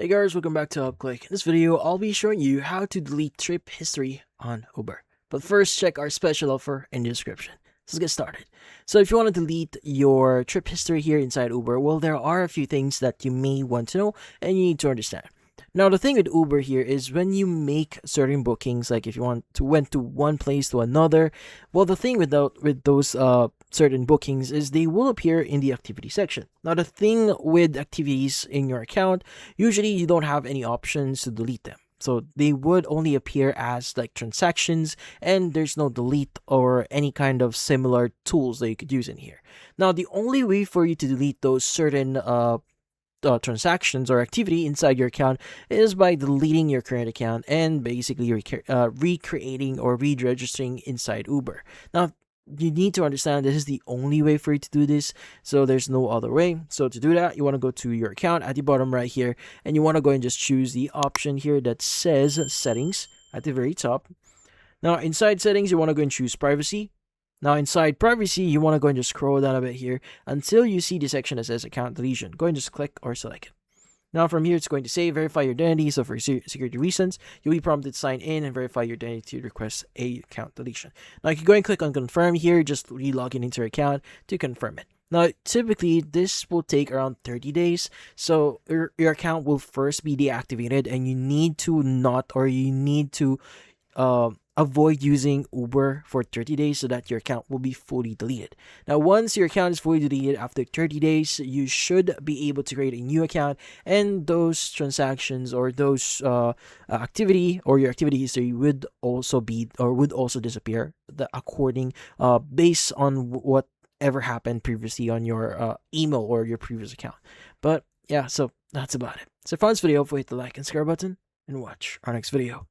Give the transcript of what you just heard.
Hey guys, welcome back to UpClick. In this video, I'll be showing you how to delete trip history on Uber. But first, check our special offer in the description. So let's get started. So if you want to delete your trip history here inside Uber, well, there are a few things that you may want to know and you need to understand. Now, the thing with Uber here is when you make certain bookings, like if you want to went to one place to another, well, the thing with those certain bookings is they will appear in the activity section. Now, the thing with activities in your account, usually you don't have any options to delete them. So they would only appear as like transactions, and there's no delete or any kind of similar tools that you could use in here. Now, the only way for you to delete those certain transactions or activity inside your account is by deleting your current account and basically recreating or re-registering inside Uber. Now, you need to understand this is the only way for you to do this, so there's no other way. So to do that, you want to go to your account at the bottom right here, and you want to go and just choose the option here that says settings at the very top. Now, inside settings, you want to go and choose privacy. Now, inside privacy, you want to go and just scroll down a bit here until you see the section that says account deletion. Go and just click or select it. Now, from here, it's going to say verify your identity. So for security reasons, you'll be prompted to sign in and verify your identity to request a account deletion. Now, you can go and click on confirm here. Just re-log in into your account to confirm it. Now, typically, this will take around 30 days. So your account will first be deactivated, and you need to avoid using Uber for 30 days so that your account will be fully deleted. Now, once your account is fully deleted after 30 days, you should be able to create a new account, and those transactions or those activity or your activity history would also disappear based on whatever happened previously on your email or your previous account. But yeah, so that's about it. So if you found this video, hit the like and subscribe button and watch our next video.